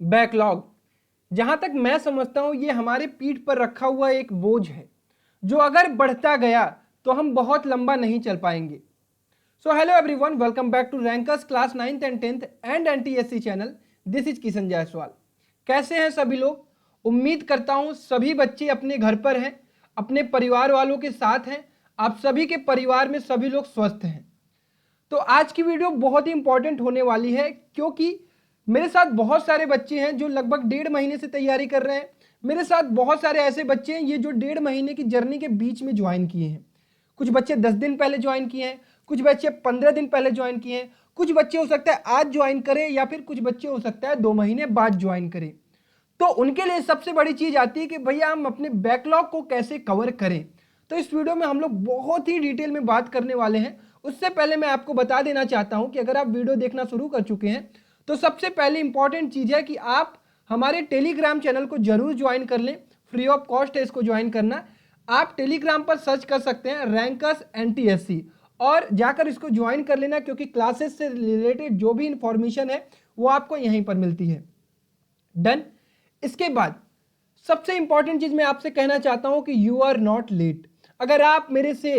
Backlog, जहां तक मैं समझता हूं ये हमारे पीठ पर रखा हुआ एक बोझ है जो अगर बढ़ता गया तो हम बहुत लंबा नहीं चल पाएंगे। So hello everyone, welcome back to rankers class 9th and 10th and NTSC channel. This is Kishan Jaiswal. कैसे हैं सभी लोग? उम्मीद करता हूं सभी बच्चे अपने घर पर हैं, अपने परिवार वालों के साथ हैं। आप सभी के परिवार में सभी लोग स्वस्थ हैं। तो आज की वीडियो बहुत ही इंपॉर्टेंट होने वाली है क्योंकि मेरे साथ बहुत सारे बच्चे हैं जो लगभग 1.5 महीने से तैयारी कर रहे हैं। मेरे साथ बहुत सारे ऐसे बच्चे हैं ये जो 1.5 महीने की जर्नी के बीच में ज्वाइन किए हैं। कुछ बच्चे 10 दिन पहले ज्वाइन किए हैं, कुछ बच्चे 15 दिन पहले ज्वाइन किए हैं, कुछ बच्चे हो सकता है आज ज्वाइन करें या फिर कुछ बच्चे हो सकता है 2 महीने बाद ज्वाइन करें। तो उनके लिए सबसे बड़ी चीज आती है कि भैया हम अपने बैकलॉग को कैसे कवर करें। तो इस वीडियो में हम लोग बहुत ही डिटेल में बात करने वाले हैं। उससे पहले मैं आपको बता देना चाहता हूं कि अगर आप वीडियो देखना शुरू कर चुके हैं तो सबसे पहले इंपॉर्टेंट चीज है कि आप हमारे टेलीग्राम चैनल को जरूर ज्वाइन कर लें। फ्री ऑफ कॉस्ट है इसको ज्वाइन करना। आप टेलीग्राम पर सर्च कर सकते हैं रैंकर्स एनटीएससी और जाकर इसको ज्वाइन कर लेना क्योंकि क्लासेस से रिलेटेड जो भी इंफॉर्मेशन है वो आपको यहीं पर मिलती है। डन। इसके बाद सबसे इंपॉर्टेंट चीज मैं आपसे कहना चाहता हूं कि यू आर नॉट लेट। अगर आप मेरे से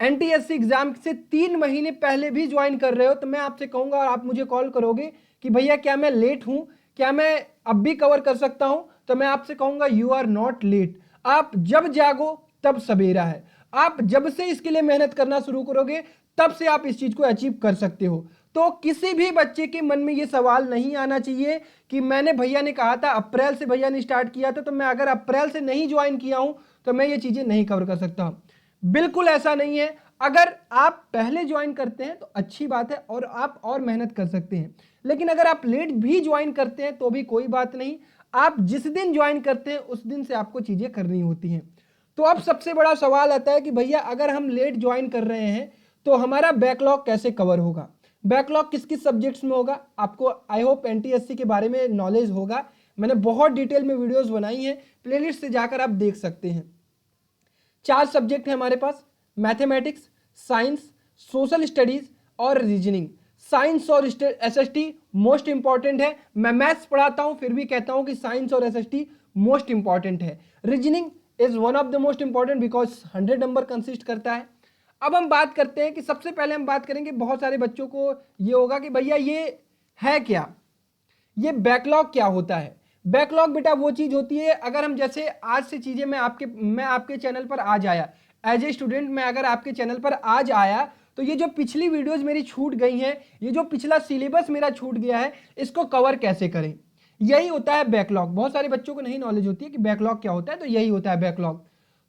एनटीएससी एग्जाम से 3 महीने पहले भी ज्वाइन कर रहे हो तो मैं आपसे कहूंगा और आप मुझे कॉल करोगे कि भैया क्या मैं लेट हूं, क्या मैं अब भी कवर कर सकता हूं, तो मैं आपसे कहूंगा यू आर नॉट लेट। आप जब जागो तब सवेरा है। आप जब से इसके लिए मेहनत करना शुरू करोगे तब से आप इस चीज को अचीव कर सकते हो। तो किसी भी बच्चे के मन में ये सवाल नहीं आना चाहिए कि मैंने, भैया ने कहा था अप्रैल से, भैया ने स्टार्ट किया था तो मैं अगर अप्रैल से नहीं ज्वाइन किया हूं तो मैं ये चीजें नहीं कवर कर सकता। बिल्कुल ऐसा नहीं है। अगर आप पहले ज्वाइन करते हैं तो अच्छी बात है और आप और मेहनत कर सकते हैं, लेकिन अगर आप लेट भी ज्वाइन करते हैं तो भी कोई बात नहीं। आप जिस दिन ज्वाइन करते हैं उस दिन से आपको चीजें करनी होती हैं। तो अब सबसे बड़ा सवाल आता है कि भैया अगर हम लेट ज्वाइन कर रहे हैं तो हमारा बैकलॉग कैसे कवर होगा। बैकलॉग किस किस सब्जेक्ट्स में होगा, आपको आई होप एनटीएससी के बारे में नॉलेज होगा। मैंने बहुत डिटेल में वीडियोस बनाई हैं, प्लेलिस्ट से जाकर आप देख सकते हैं। 4 सब्जेक्ट है हमारे पास, मैथमेटिक्स, साइंस, सोशल स्टडीज और रीजनिंग। साइंस और एसएसटी मोस्ट इंपॉर्टेंट है। मैं मैथ्स पढ़ाता हूं फिर भी कहता हूं कि साइंस और एसएसटी मोस्ट इंपॉर्टेंट है। Reasoning is one of the most important because 100 number consist करता है। अब हम बात करते हैं कि सबसे पहले हम बात करेंगे, बहुत सारे बच्चों को ये होगा कि भैया ये है क्या, ये बैकलॉग क्या होता है। बैकलॉग बेटा वो चीज होती है, अगर हम जैसे आज से चीजें मैं आपके चैनल पर आज आया एज ए स्टूडेंट, मैं अगर आपके चैनल पर आज आया तो ये जो पिछली वीडियोस मेरी छूट गई हैं, ये जो पिछला सिलेबस मेरा छूट गया है, इसको कवर कैसे करें, यही होता है बैकलॉग। बहुत सारे बच्चों को नहीं नॉलेज होती है कि बैकलॉग क्या होता है, तो यही होता है बैकलॉग।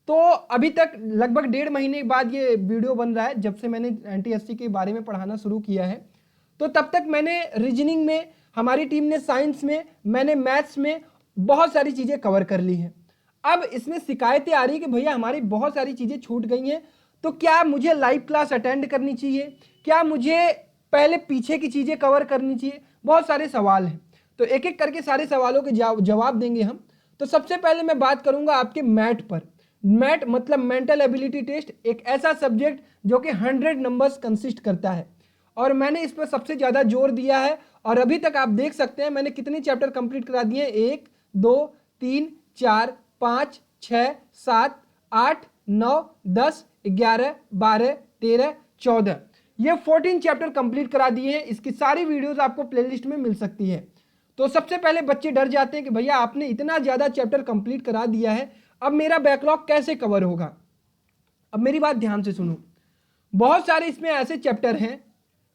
तो अभी तक लगभग 1.5 महीने बाद ये वीडियो बन रहा है, जब से मैंने एनटीएससी के बारे में पढ़ाना शुरू किया है। तो तब तक मैंने रीजनिंग में, हमारी टीम ने साइंस में, मैंने मैथ्स में बहुत सारी चीजें कवर कर ली हैं। अब इसमें शिकायतें आ रही है कि भैया हमारी बहुत सारी चीजें छूट गई हैं, तो क्या मुझे लाइव क्लास अटेंड करनी चाहिए, क्या मुझे पहले पीछे की चीजें कवर करनी चाहिए, बहुत सारे सवाल हैं। तो एक एक करके सारे सवालों के जवाब देंगे हम। तो सबसे पहले मैं बात करूंगा आपके मैथ पर। मैथ मतलब मेंटल एबिलिटी टेस्ट, एक ऐसा सब्जेक्ट जो कि 100 नंबर्स कंसिस्ट करता है और मैंने इस पर सबसे ज्यादा जोर दिया है। और अभी तक आप देख सकते हैं मैंने कितने चैप्टर कंप्लीट करा दिए हैं, 1 2 3 4 5 6 7 8 9 10 11 12 13 14, ये 14 चैप्टर कंप्लीट करा दिए हैं। इसकी सारी वीडियोस आपको प्लेलिस्ट में मिल सकती है। तो सबसे पहले बच्चे डर जाते हैं कि भैया आपने इतना ज्यादा चैप्टर कंप्लीट करा दिया है, अब मेरा बैकलॉग कैसे कवर होगा। अब मेरी बात ध्यान से सुनो, बहुत सारे इसमें ऐसे चैप्टर हैं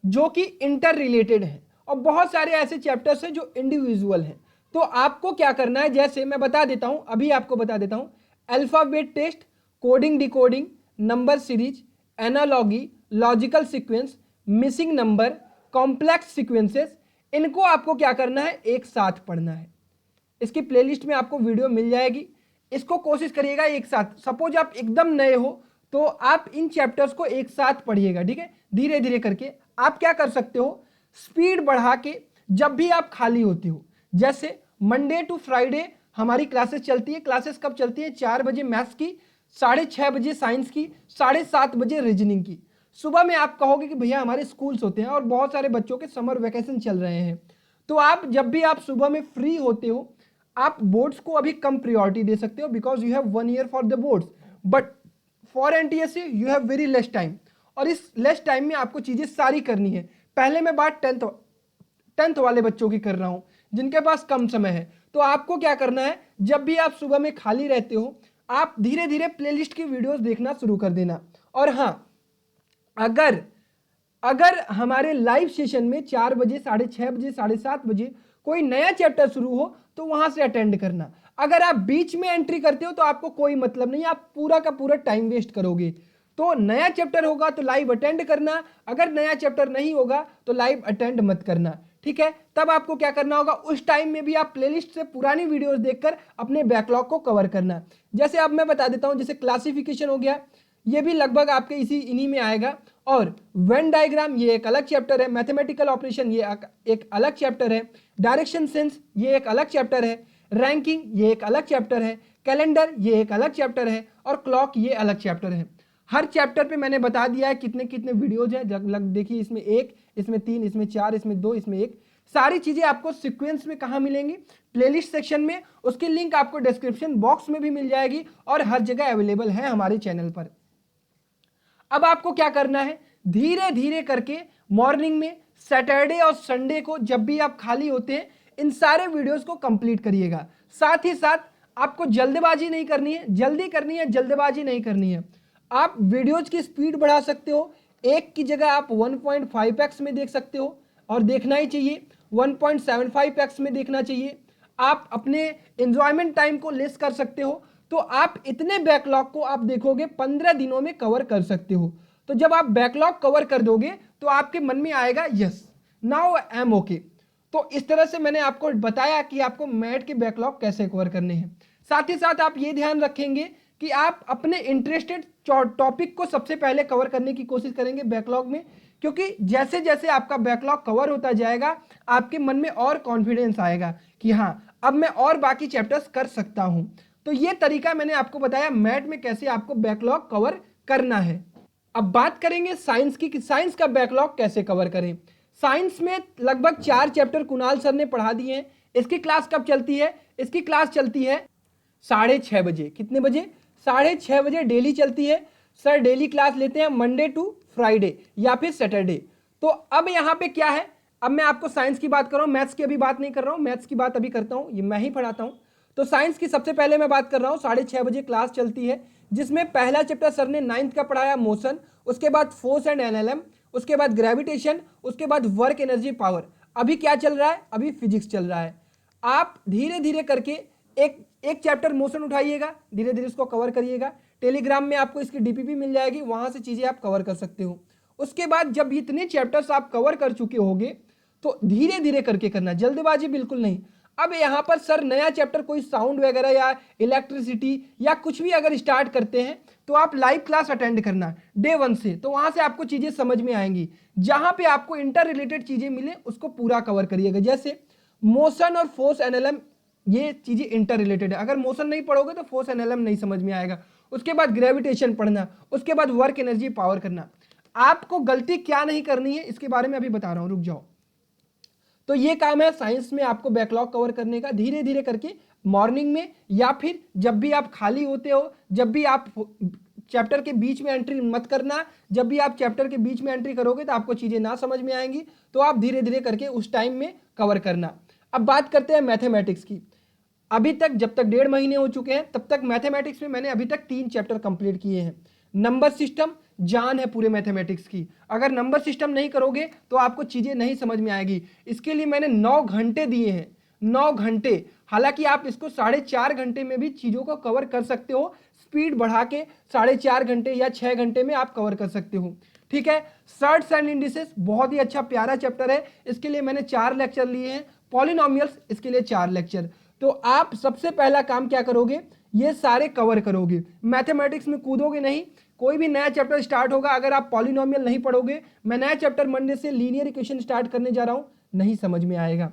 जो कि इंटर रिलेटेड हैं और बहुत सारे ऐसे चैप्टर्स हैं जो इंडिविजुअल हैं। तो आपको क्या करना है, जैसे मैं बता देता हूं, अभी आपको बता देता हूं, alphabet test, coding decoding, number series, analogy, logical sequence, missing number, complex sequences, इनको आपको क्या करना है, एक साथ पढ़ना है। इसकी प्लेलिस्ट में आपको वीडियो मिल जाएगी, इसको कोशिश करिएगा एक साथ। सपोज आप एकदम नए हो तो आप इन चैप्टर्स को एक साथ पढ़िएगा, ठीक है, धीरे धीरे करके। आप क्या कर सकते हो, स्पीड बढ़ा के, जब भी आप खाली होती हो, जैसे मंडे टू फ्राइडे हमारी क्लासेस चलती है। क्लासेस कब चलती है, 4 बजे मैथ्स की, 6:30 बजे साइंस की, 7:30 बजे रीजनिंग की। सुबह में आप कहोगे कि भैया हमारे स्कूल्स होते हैं और बहुत सारे बच्चों के समर वेकेशन चल रहे हैं, तो आप जब भी आप सुबह में फ्री होते हो, आप बोर्ड्स को अभी कम प्रायोरिटी दे सकते हो because you have 1 year for the boards, but for NTSC you have very less time, और इस लेस टाइम में आपको चीजें सारी करनी है। पहले मैं बात टेंथ वाले बच्चों की कर रहा हूं जिनके पास कम समय है। तो आपको क्या करना है, जब भी आप सुबह में खाली रहते हो, आप धीरे धीरे प्लेलिस्ट की वीडियोस देखना शुरू कर देना। और हाँ, अगर अगर हमारे लाइव सेशन में 4 बजे, 6:30 बजे, 7:30 बजे कोई नया चैप्टर शुरू हो तो वहां से अटेंड करना। अगर आप बीच में एंट्री करते हो तो आपको कोई मतलब नहीं, आप पूरा का पूरा टाइम वेस्ट करोगे। तो नया चैप्टर होगा तो लाइव अटेंड करना, अगर नया चैप्टर नहीं होगा तो लाइव अटेंड मत करना, ठीक है। तब आपको क्या करना होगा, उस टाइम में भी आप प्लेलिस्ट से पुरानी वीडियोस देखकर अपने बैकलॉग को कवर करना। जैसे अब मैं बता देता हूं, जैसे क्लासिफिकेशन हो गया, ये भी लगभग आपके इन्हीं में आएगा। और वेन डायग्राम ये एक अलग चैप्टर है, मैथमेटिकल ऑपरेशन ये एक अलग चैप्टर है, डायरेक्शन सेंस ये एक अलग चैप्टर है, रैंकिंग ये एक अलग चैप्टर है, कैलेंडर ये एक अलग चैप्टर है, और क्लॉक ये अलग चैप्टर है। हर चैप्टर पे मैंने बता दिया है कितने कितने वीडियोज हैं। देखिए, इसमें 1, इसमें 3, इसमें 4, इसमें 2, इसमें 1। सारी चीजें आपको सीक्वेंस में कहाँ मिलेंगी, प्लेलिस्ट सेक्शन में। उसकी लिंक आपको डिस्क्रिप्शन बॉक्स में भी मिल जाएगी और हर जगह अवेलेबल है हमारे चैनल पर। अब आपको क्या करना है, धीरे धीरे करके मॉर्निंग में सैटरडे और संडे को जब भी आप खाली होते हैं, इन सारे वीडियोस को कंप्लीट करिएगा। साथ ही साथ आपको जल्दबाजी नहीं करनी है, जल्दी करनी है, जल्दबाजी नहीं करनी है। आप वीडियोज की स्पीड बढ़ा सकते हो, एक की जगह आप 1.5x में देख सकते हो, और देखना ही चाहिए। 1.75x में देखना चाहिए। आप अपने एंजॉयमेंट टाइम को लेस कर सकते हो। तो आप इतने बैकलॉग को आप देखोगे 15 दिनों में कवर कर सकते हो। तो जब आप बैकलॉग कवर कर दोगे तो आपके मन में आएगा yes, now I am okay. तो इस तरह से मैंने आपको बताया कि आपको मैथ के बैकलॉग कैसे कवर करने हैं। साथ ही साथ आप ये ध्यान रखेंगे कि आप अपने इंटरेस्टेड टॉपिक को सबसे पहले कवर करने की कोशिश करेंगे बैकलॉग में, क्योंकि जैसे जैसे आपका बैकलॉग कवर होता जाएगा आपके मन में और कॉन्फिडेंस आएगा कि हाँ, अब मैं और बाकी चैप्टर्स कर सकता हूं। तो ये तरीका मैंने आपको बताया मैथ में कैसे आपको बैकलॉग कवर करना है। अब बात करेंगे साइंस की, कि साइंस का बैकलॉग कैसे कवर करें। साइंस में लगभग 4 चैप्टर कुणाल सर ने पढ़ा दिए हैं। इसकी क्लास कब चलती है, इसकी क्लास चलती है 6:30 बजे। कितने बजे, 6:30 बजे डेली चलती है। सर डेली क्लास लेते हैं मंडे टू फ्राइडे या फिर सैटरडे। तो अब यहाँ पे क्या है, अब मैं आपको साइंस की बात कर रहा हूँ, मैथ्स की अभी बात नहीं कर रहा हूँ, मैथ्स की बात अभी करता हूँ, ये मैं ही पढ़ाता हूँ। तो साइंस की सबसे पहले मैं बात कर रहा हूँ, 6:30 बजे क्लास चलती है, जिसमें पहला चैप्टर सर ने 9th का पढ़ाया मोशन, उसके बाद फोर्स एंड एनएलएम, उसके बाद ग्रेविटेशन, उसके बाद वर्क एनर्जी पावर। अभी क्या चल रहा है, अभी फिजिक्स चल रहा है। आप धीरे धीरे करके एक एक चैप्टर मोशन उठाइएगा, धीरे धीरे उसको कवर करिएगा। टेलीग्राम में आपको इसकी डीपीपी मिल जाएगी, वहां से चीजें आप कवर कर सकते हो। उसके बाद जब इतने चैप्टर्स आप कवर कर चुके होंगे तो धीरे धीरे करके करना, जल्दबाजी बिल्कुल नहीं। अब यहां पर सर नया चैप्टर कोई साउंड वगैरह या इलेक्ट्रिसिटी या कुछ भी अगर स्टार्ट करते हैं तो आप लाइव क्लास अटेंड करना डे 1 से, तो वहां से आपको चीजें समझ में आएंगी। जहां पे आपको इंटर रिलेटेड चीजें मिले उसको पूरा कवर करिएगा। जैसे मोशन और फोर्स एनएलएम, ये चीजें इंटर रिलेटेड है। अगर मोशन नहीं पढ़ोगे तो फोर्स एनएलएम नहीं समझ में आएगा। उसके बाद ग्रेविटेशन पढ़ना, उसके बाद वर्क एनर्जी पावर करना। आपको गलती क्या नहीं करनी है इसके बारे में अभी बता रहा हूं, रुक जाओ। तो ये काम है साइंस में आपको बैकलॉग कवर करने का, धीरे धीरे करके मॉर्निंग में या फिर जब भी आप खाली होते हो, जब भी आप चैप्टर के बीच में एंट्री मत करना। जब भी आप चैप्टर के बीच में एंट्री करोगे तो आपको चीजें ना समझ में आएंगी, तो आप धीरे धीरे करके उस टाइम में कवर करना। अब बात करते हैं मैथमेटिक्स की। अभी तक जब तक 1.5 महीने हो चुके हैं तब तक मैथमेटिक्स में मैंने अभी तक 3 चैप्टर कंप्लीट किए हैं। नंबर सिस्टम जान है पूरे मैथमेटिक्स की। अगर नंबर सिस्टम नहीं करोगे तो आपको चीजें नहीं समझ में आएगी। इसके लिए मैंने 9 घंटे दिए हैं, 9 घंटे। हालांकि आप इसको 4.5 घंटे में भी चीजों को कवर कर सकते हो, स्पीड बढ़ा के 4.5 घंटे या 6 घंटे में आप कवर कर सकते हो, ठीक है। सर्ट्स एंड इंडिसेस बहुत ही अच्छा प्यारा चैप्टर है, इसके लिए मैंने 4 लेक्चर लिए हैं। पॉलिनोमियल्स, इसके लिए 4 लेक्चर। तो आप सबसे पहला काम क्या करोगे, ये सारे कवर करोगे। मैथमेटिक्स में कूदोगे नहीं। कोई भी नया चैप्टर स्टार्ट होगा, अगर आप पॉलिनोमियल नहीं पढ़ोगे, मैं नया चैप्टर मंडे से लीनियर इक्वेशन स्टार्ट करने जा रहा हूं, नहीं समझ में आएगा।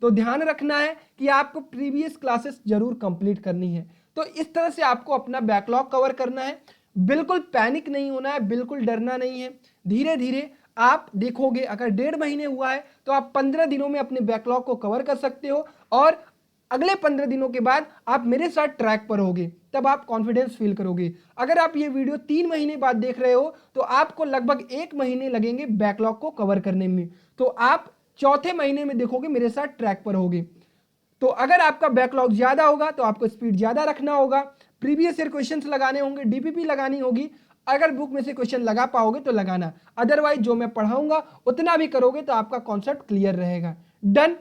तो ध्यान रखना है कि आपको प्रीवियस क्लासेस जरूर कंप्लीट करनी है। तो इस तरह से आपको अपना बैकलॉग कवर करना है। बिल्कुल पैनिक नहीं होना है, बिल्कुल डरना नहीं है। धीरे धीरे आप देखोगे अगर 1.5 महीने हुआ है तो आप 15 दिनों में अपने बैकलॉग को कवर कर सकते हो, और अगले 15 दिनों के बाद आप मेरे साथ ट्रैक पर होगे, तब आप कॉन्फिडेंस फील करोगे। अगर आप ये वीडियो 3 महीने बाद देख रहे हो तो आपको लगभग 1 महीने लगेंगे बैकलॉग को कवर करने में, तो आप चौथे महीने में देखोगे मेरे साथ ट्रैक पर होगे। तो अगर आपका बैकलॉग ज्यादा होगा तो आपको स्पीड ज्यादा रखना होगा, प्रीवियस ईयर क्वेश्चंस लगाने होंगे, डीपीपी लगानी होगी, अगर बुक में से क्वेश्चन लगा पाओगे तो लगाना, अदरवाइज जो मैं पढ़ाऊंगा उतना भी करोगे तो आपका कॉन्सेप्ट क्लियर रहेगा। डन।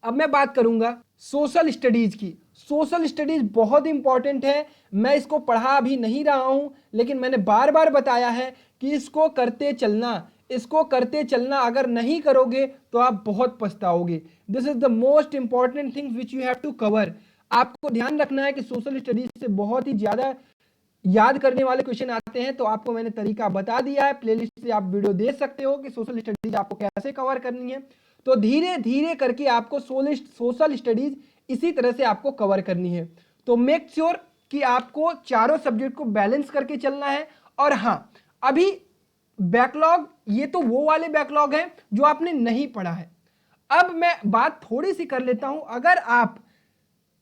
अब मैं बात करूंगा सोशल स्टडीज की। सोशल स्टडीज बहुत इंपॉर्टेंट है, मैं इसको पढ़ा अभी नहीं रहा हूं, लेकिन मैंने बार बार बताया है कि इसको करते चलना, इसको करते चलना, अगर नहीं करोगे तो आप बहुत पछताओगे। This is the most important thing which you have to cover. आपको ध्यान रखना है कि सोशल स्टडीज से बहुत ही ज्यादा याद करने वाले क्वेश्चन आते हैं, तो आपको मैंने तरीका बता दिया है, प्लेलिस्ट से आप वीडियो देख सकते हो कि सोशल स्टडीज आपको कैसे कवर करनी है। तो धीरे धीरे करके आपको सोशल स्टडीज इसी तरह से आपको कवर करनी है। तो मेक श्योर कि आपको चारों सब्जेक्ट को बैलेंस करके चलना है। और हाँ, अभी बैकलॉग, ये तो वो वाले बैकलॉग हैं जो आपने नहीं पढ़ा है। अब मैं बात थोड़ी सी कर लेता हूं, अगर आप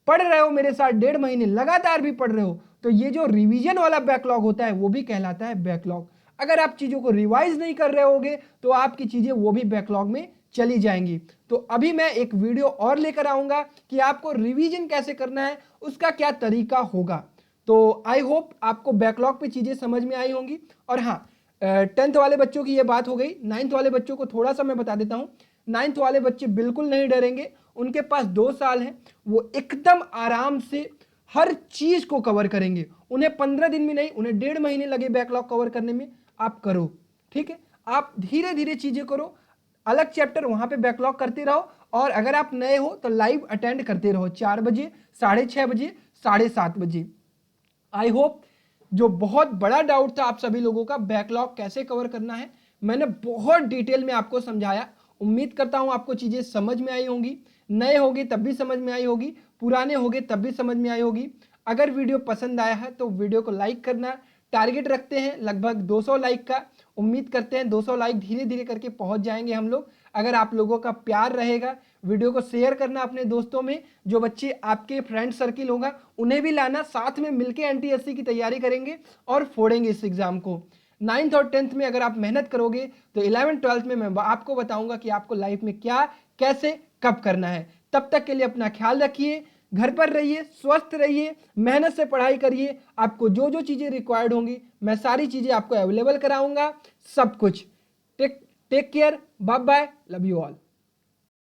पढ़ रहे हो मेरे साथ 1.5 महीने लगातार भी पढ़ रहे हो तो ये जो रिवीजन वाला बैकलॉग होता है वो भी कहलाता है बैकलॉग। अगर आप चीजों को रिवाइज नहीं कर रहे होगे तो आपकी चीजें वो भी बैकलॉग में चली जाएंगी। तो अभी मैं एक वीडियो और लेकर आऊंगा कि आपको रिवीजन कैसे करना है, उसका क्या तरीका होगा। तो आई होप आपको बैकलॉग पे चीजें समझ में आई होंगी। और हाँ, 10th वाले बच्चों की ये बात हो गई, 9th वाले बच्चों को थोड़ा सा मैं बता देता हूं। 9th वाले बच्चे बिल्कुल नहीं डरेंगे, उनके पास 2 साल है, वो एकदम आराम से हर चीज को कवर करेंगे। उन्हें 15 दिन में नहीं, उन्हें 1.5 महीने लगे बैकलॉग कवर करने में, आप करो। ठीक है, आप धीरे धीरे चीजें करो, अलग चैप्टर वहां पे बैकलॉग करते रहो, और अगर आप नए हो तो लाइव अटेंड करते रहो 4 बजे, 6:30 बजे, 7:30 बजे। आई होप जो बहुत बड़ा डाउट था आप सभी लोगों का बैकलॉग कैसे कवर करना है, मैंने बहुत डिटेल में आपको समझाया। उम्मीद करता हूं आपको चीजें समझ में आई होंगी, नए होगी तब भी समझ में आई होगी, पुराने होगे तब भी समझ में आई होगी। अगर वीडियो पसंद आया है तो वीडियो को लाइक करना, टारगेट रखते हैं लगभग 200 लाइक का, उम्मीद करते हैं 200 लाइक धीरे धीरे करके पहुंच जाएंगे हम लोग। अगर आप लोगों का प्यार रहेगा, वीडियो को शेयर करना अपने दोस्तों में, जो बच्चे आपके फ्रेंड सर्किल होगा उन्हें भी लाना, साथ में मिलकर एनटीएससी की तैयारी करेंगे और फोड़ेंगे इस एग्जाम को। 9th और 10th में अगर आप मेहनत करोगे तो 11th 12th में मैं आपको बताऊंगा कि आपको लाइफ में क्या, कैसे, कब करना है। तब तक के लिए अपना ख्याल रखिए, घर पर रहिए, स्वस्थ रहिए, मेहनत से पढ़ाई करिए। आपको जो जो चीजें रिक्वायर्ड होंगी मैं सारी चीजें आपको अवेलेबल कराऊंगा, सब कुछ। Take care, bye bye, love you all.